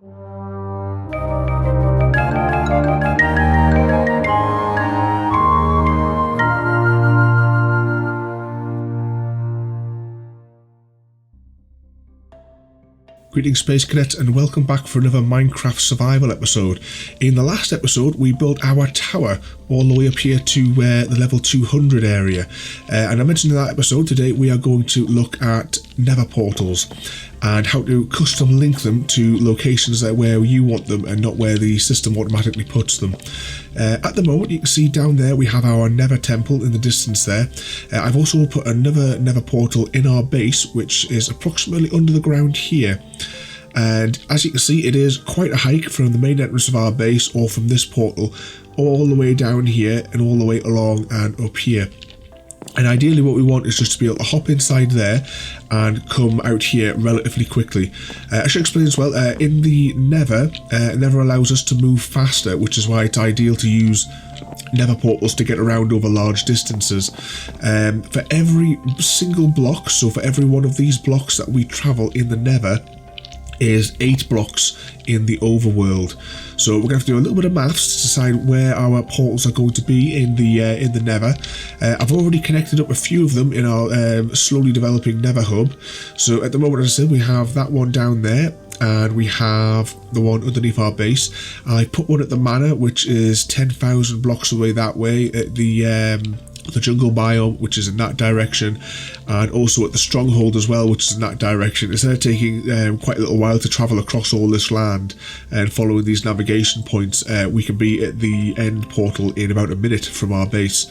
Greetings Space Cadets and welcome back for another Minecraft survival episode. In the last episode we built our tower all the way up here to the level 200 area, and I mentioned in that episode today we are going to look at Nether Portals and how to custom link them to locations where you want them and not where the system automatically puts them. At the moment you can see down there we have our Nether temple in the distance there. I've also put another Nether portal in our base which is approximately under the ground here. And as you can see, it is quite a hike from the main entrance of our base or from this portal all the way down here and all the way along and up here. And ideally what we want is just to be able to hop inside there and come out here relatively quickly. I should explain as well, in the Nether, Nether allows us to move faster, which is why it's ideal to use Nether portals to get around over large distances. For every single block, so for every one of these blocks that we travel in the Nether, is 8 blocks in the overworld. So we're going to have to do a little bit of maths to decide where our portals are going to be in the Nether. I've already connected up a few of them in our slowly developing Nether Hub. So at the moment, as I said, we have that one down there and we have the one underneath our base. I put one at the manor, which is 10,000 blocks away that way at the jungle biome, which is in that direction, and also at the stronghold as well, which is in that direction. Instead of taking quite a little while to travel across all this land and following these navigation points, we can be at the end portal in about a minute from our base.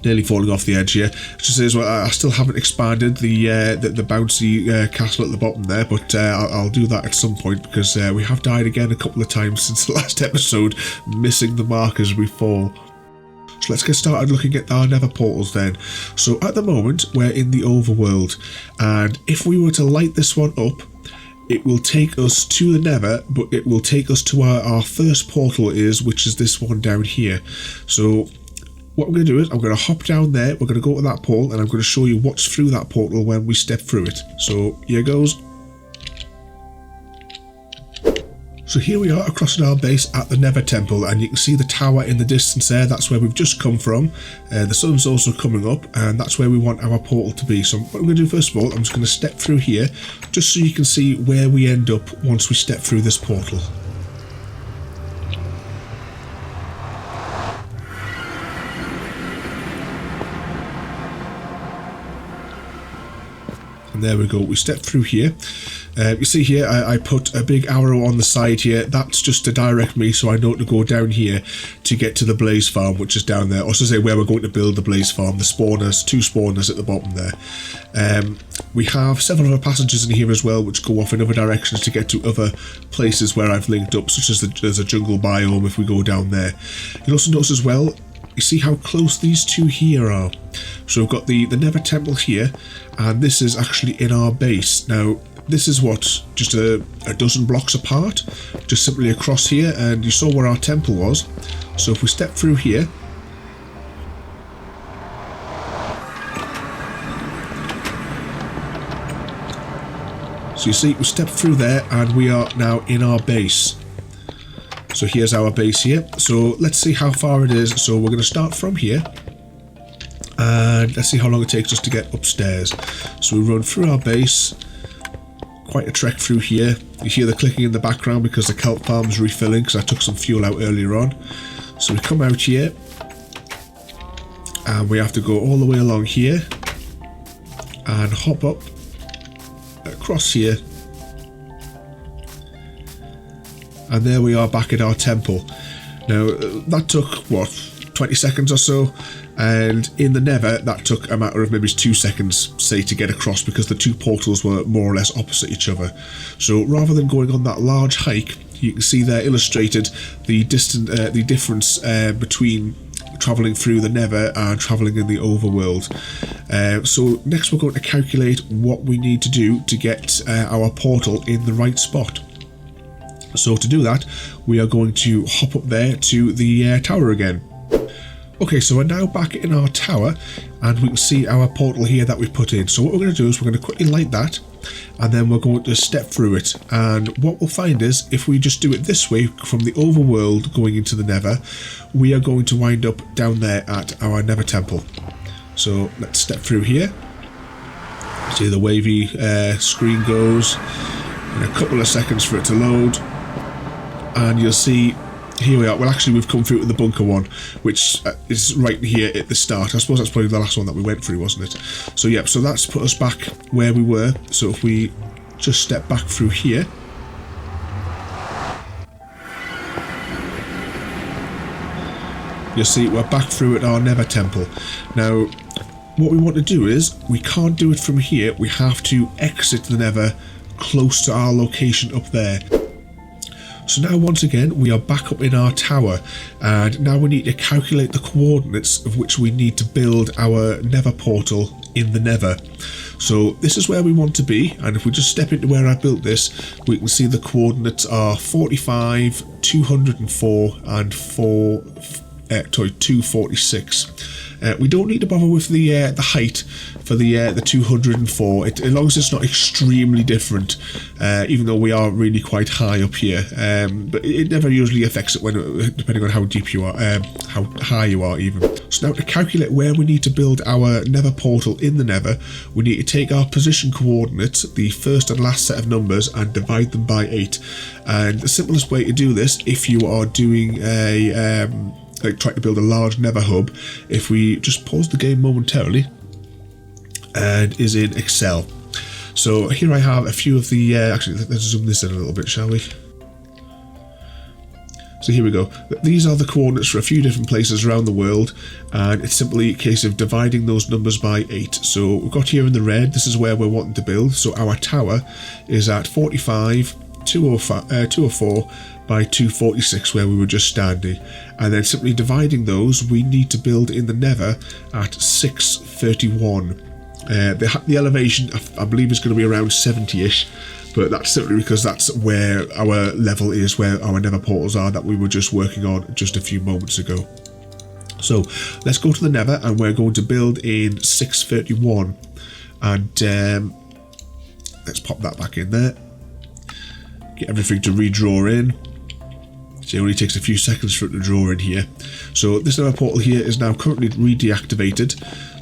Nearly falling off the edge here. I should say as well, I still haven't expanded the bouncy castle at the bottom there, but I'll do that at some point because we have died again a couple of times since the last episode, missing the mark as we fall. So let's get started looking at our Nether portals then. So at the moment we're in the overworld, and if we were to light this one up, it will take us to the Nether, but it will take us to where our first portal is, which is this one down here. So what I'm going to do is I'm going to hop down there, we're going to go to that portal, and I'm going to show you what's through that portal when we step through it. So here goes. So here we are across our base at the Nether temple, and you can see the tower in the distance there. That's where we've just come from. The sun's also coming up, and that's where we want our portal to be. So what I'm going to do first of all, I'm just going to step through here just so you can see where we end up once we step through this portal. And there we go, we step through here. You see here I put a big arrow on the side here. That's just to direct me so I know to go down here to get to the blaze farm, which is down there, or to say where we're going to build the blaze farm. The spawners, 2 spawners at the bottom there. We have several other passages in here as well which go off in other directions to get to other places where I've linked up, such as there's a jungle biome if we go down there. You'll also notice as well, you see how close these two here are. So we've got the Nether temple here, and this is actually in our base. Now this is what, just a dozen blocks apart, just simply across here, and you saw where our temple was. So if we step through here, so you see we step through there and we are now in our base. So here's our base here. So let's see how far it is. So we're going to start from here, and let's see how long it takes us to get upstairs. So we run through our base. Quite a trek through here. You hear the clicking in the background because the kelp farm's refilling because I took some fuel out earlier on. So we come out here and we have to go all the way along here and hop up across here, and there we are back at our temple. Now that took what, 20 seconds or so, and in the Nether that took a matter of maybe 2 seconds, say, to get across because the 2 portals were more or less opposite each other. So rather than going on that large hike, you can see there illustrated the difference between travelling through the Nether and travelling in the overworld. So next we're going to calculate what we need to do to get our portal in the right spot. So to do that, we are going to hop up there to the tower again. Okay, so we're now back in our tower and we can see our portal here that we put in. So what we're going to do is we're going to quickly light that, and then we're going to step through it. And what we'll find is, if we just do it this way from the overworld going into the Nether, we are going to wind up down there at our Nether temple. So let's step through here. See the wavy screen goes in a couple of seconds for it to load, and you'll see here we are. Well, actually we've come through to the bunker one, which is right here at the start. I suppose that's probably the last one that we went through, wasn't it? So yeah, so that's put us back where we were. So if we just step back through here, you'll see we're back through at our Nether temple. Now what we want to do is, we can't do it from here, we have to exit the Nether close to our location up there. So now once again we are back up in our tower, and now we need to calculate the coordinates of which we need to build our Nether portal in the Nether. So this is where we want to be, and if we just step into where I built this, we can see the coordinates are 45, 204 and 246. We don't need to bother with the height for the 204, as long as it's not extremely different, even though we are really quite high up here. But it never usually affects it depending on how deep you are, how high you are even. So now to calculate where we need to build our Nether portal in the Nether, we need to take our position coordinates, the first and last set of numbers, and divide them by 8. And the simplest way to do this, if you are doing a like trying to build a large Nether hub, if we just pause the game momentarily, and is in Excel. So here I have a few of the actually let's zoom this in a little bit, shall we? So here we go. These are the coordinates for a few different places around the world, and it's simply a case of dividing those numbers by 8. So we've got here in the red, this is where we're wanting to build. So our tower is at 45, 204 by 246, where we were just standing, and then simply dividing those, we need to build in the Nether at 631. The elevation I believe is going to be around 70ish, but that's simply because that's where our level is, where our Nether portals are that we were just working on just a few moments ago. So let's go to the Nether, and we're going to build in 631, and let's pop that back in there, get everything to redraw in. So it only takes a few seconds for it to draw in here. So this Nether portal here is now currently re-deactivated,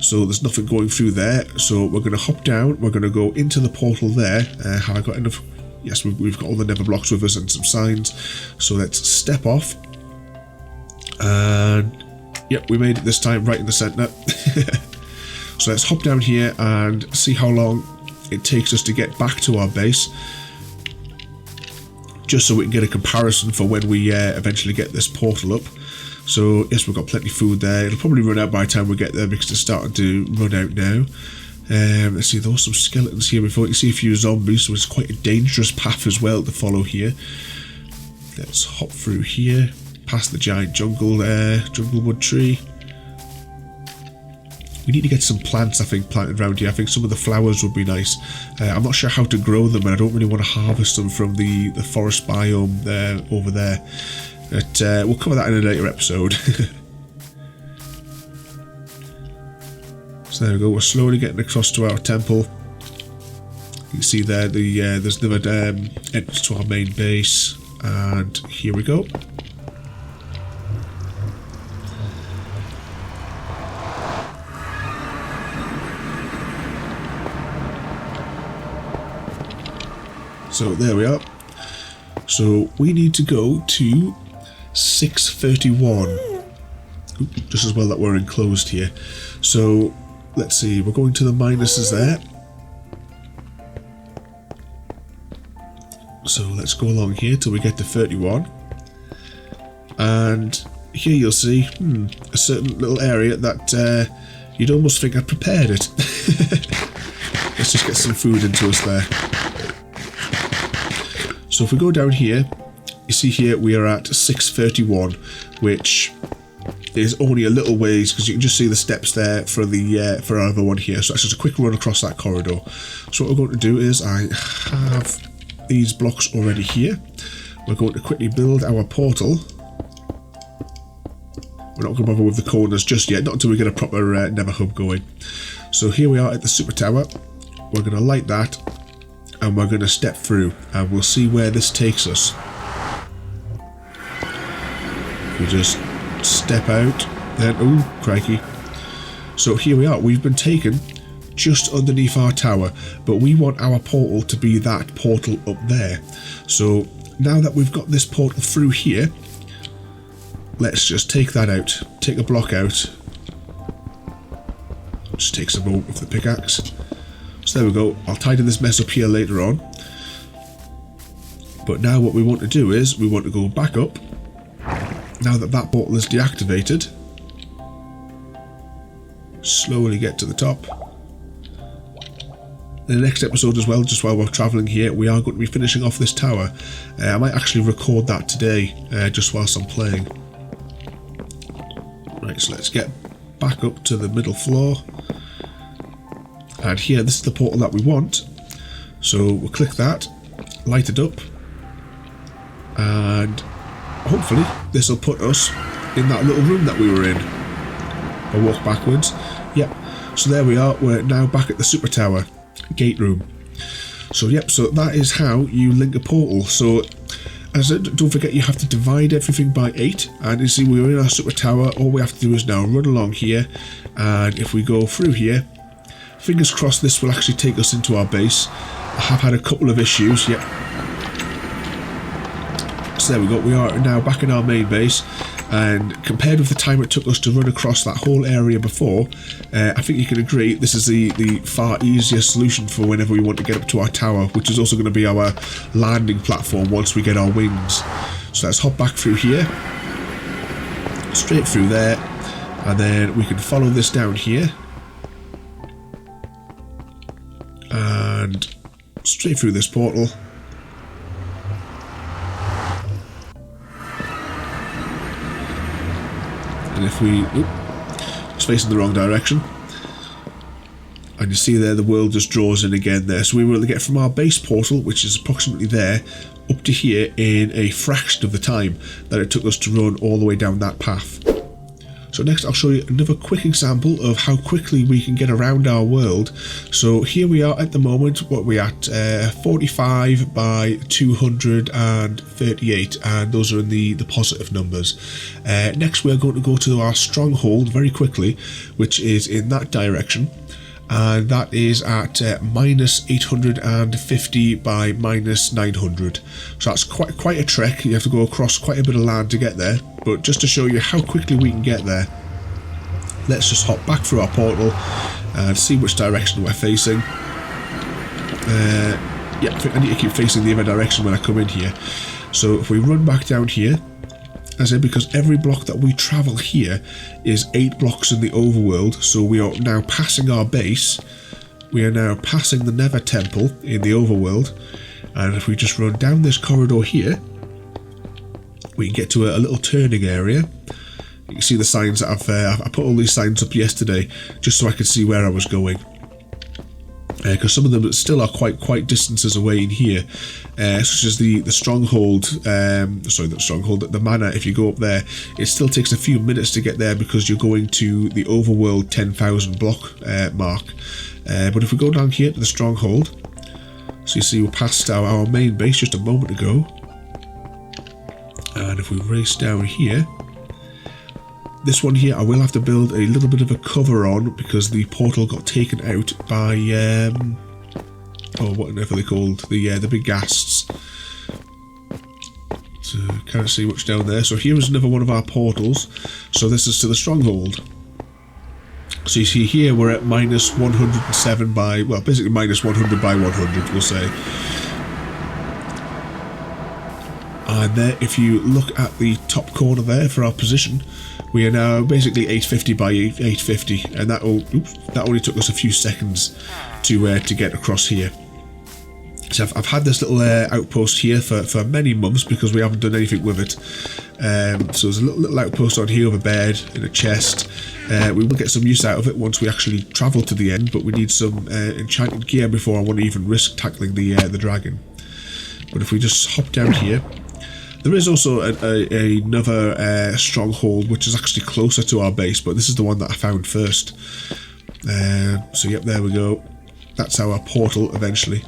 so there's nothing going through there. So we're going to hop down, we're going to go into the portal there. Have I got enough? Yes, we've got all the Nether blocks with us and some signs. So let's step off. And yep, we made it this time, right in the centre. So let's hop down here and see how long it takes us to get back to our base, just so we can get a comparison for when we eventually get this portal up. So yes, we've got plenty of food there. It'll probably run out by the time we get there because it's starting to run out now. Let's see, there were some skeletons here before. You see a few zombies, so it's quite a dangerous path as well to follow here. Let's hop through here, past the giant jungle wood tree. We need to get some plants, I think, planted around here. I think some of the flowers would be nice. I'm not sure how to grow them, and I don't really want to harvest them from the forest biome over there. But we'll cover that in a later episode. So there we go, we're slowly getting across to our temple. You can see there there's another entrance to our main base, and here we go. So there we are. So we need to go to 631. Just as well that we're enclosed here. So let's see, we're going to the minuses there. So let's go along here till we get to 31. And here you'll see a certain little area that you'd almost think I'd prepared it. Let's just get some food into us there. So if we go down here, you see here we are at 631, which is only a little ways because you can just see the steps there for our other one here. So that's just a quick run across that corridor. So what we're going to do is, I have these blocks already here. We're going to quickly build our portal. We're not going to bother with the corners just yet, not until we get a proper Nether hub going. So here we are at the super tower. We're going to light that. and we're going to step through, and we'll see where this takes us. We just step out, then, oh, crikey. So here we are, we've been taken just underneath our tower, but we want our portal to be that portal up there. So now that we've got this portal through here, let's just take that out, take a block out. Just takes a moment with the pickaxe. So there we go, I'll tidy this mess up here later on. But now what we want to do is, we want to go back up. Now that that portal is deactivated, slowly get to the top. In the next episode as well, just while we're travelling here, we are going to be finishing off this tower. I might actually record that today, just whilst I'm playing. Right, so let's get back up to the middle floor. And here, this is the portal that we want. So we'll click that, light it up, and hopefully this will put us in that little room that we were in. I'll walk backwards. Yep, so there we are, we're now back at the super tower gate room. So yep, so that is how you link a portal. So as I said, don't forget you have to divide everything by 8, and you see we're in our super tower. All we have to do is now run along here, and if we go through here, fingers crossed this will actually take us into our base. I have had a couple of issues. Yep, so there we go, we are now back in our main base, and compared with the time it took us to run across that whole area before, I think you can agree this is the far easier solution for whenever we want to get up to our tower, which is also going to be our landing platform once we get our wings. So let's hop back through here, straight through there, and then we can follow this down here, and straight through this portal. And if we, it's facing the wrong direction, and you see there the world just draws in again there. So we were able to get from our base portal, which is approximately there, up to here in a fraction of the time that it took us to run all the way down that path. So next I'll show you another quick example of how quickly we can get around our world. So here we are at the moment, what are we at, 45 by 238, and those are in the positive numbers. Next we're going to go to our stronghold very quickly, which is in that direction, and that is at minus 850 by minus 900. So that's quite a trek. You have to go across quite a bit of land to get there, but just to show you how quickly we can get there, let's just hop back through our portal and see which direction we're facing. Yeah, I need to keep facing the other direction when I come in here. So if we run back down here, as I said, because every block that we travel here is 8 blocks in the overworld, so we are now passing our base. We are now passing the Nether Temple in the overworld, and if we just run down this corridor here, we can get to a little turning area. You can see the signs that I put all these signs up yesterday just so I could see where I was going. Because some of them still are quite distances away in here, such as the stronghold. Sorry, the stronghold, the manor. If you go up there, it still takes a few minutes to get there because you're going to the overworld 10,000 block mark. But if we go down here to the stronghold, so you see we passed our main base just a moment ago, and if we race down here. This one here I will have to build a little bit of a cover on because the portal got taken out by whatever they're called, the big ghasts. So can't see much down there. So here is another one of our portals. So this is to the stronghold. So you see here we're at minus 107 by, well, basically minus 100 by 100, we'll say. And there, if you look at the top corner there for our position, we are now basically 850 by 850, and that only took us a few seconds to get across here. So I've had this little outpost here for many months because we haven't done anything with it. So there's a little outpost on here with a bed and a chest. We will get some use out of it once we actually travel to the end, but we need some enchanted gear before I want to even risk tackling the dragon. But if we just hop down here, there is also another stronghold which is actually closer to our base, but this is the one that I found first. So yep, there we go. That's our portal eventually.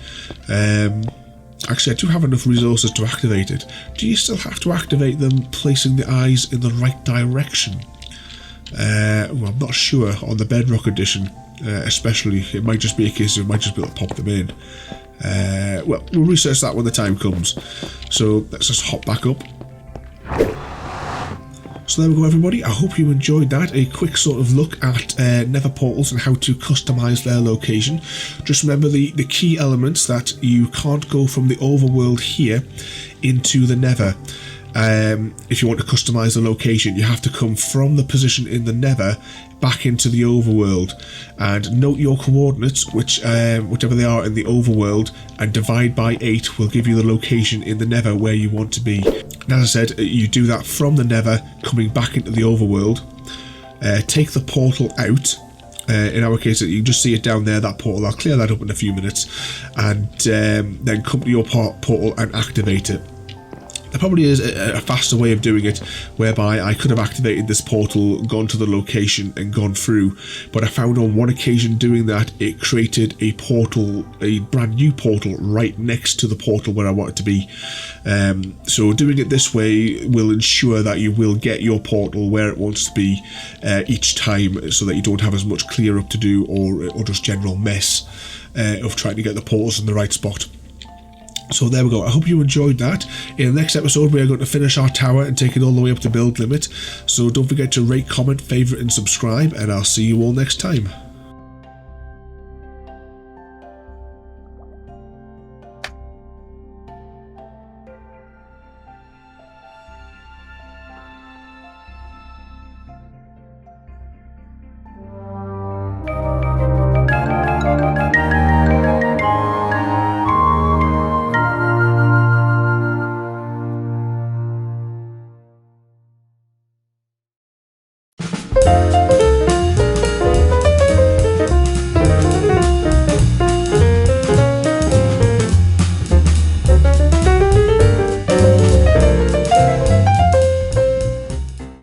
Actually, I do have enough resources to activate it. Do you still have to activate them placing the eyes in the right direction? Well, I'm not sure on the Bedrock edition, especially. It might just be a case of I might just be able to pop them in. Well, we'll research that when the time comes. So let's just hop back up. So there we go, everybody. I hope you enjoyed that. A quick sort of look at Nether Portals and how to customize their location. Just remember the key elements: that you can't go from the overworld here into the Nether. If you want to customize the location, you have to come from the position in the Nether back into the overworld, and note your coordinates, whichever they are in the overworld, and divide by 8 will give you the location in the Nether where you want to be. And as I said, you do that from the Nether coming back into the overworld. Take the portal out. In our case, you can just see it down there, that portal. I'll clear that up in a few minutes, and then come to your portal and activate it. There probably is a faster way of doing it, whereby I could have activated this portal, gone to the location and gone through, but I found on one occasion doing that, it created a portal, a brand new portal right next to the portal where I want it to be. So doing it this way will ensure that you will get your portal where it wants to be each time, so that you don't have as much clear up to do or just general mess of trying to get the portals in the right spot. So there we go. I hope you enjoyed that. In the next episode, we are going to finish our tower and take it all the way up to build limit. So don't forget to rate, comment, favourite and subscribe, and I'll see you all next time.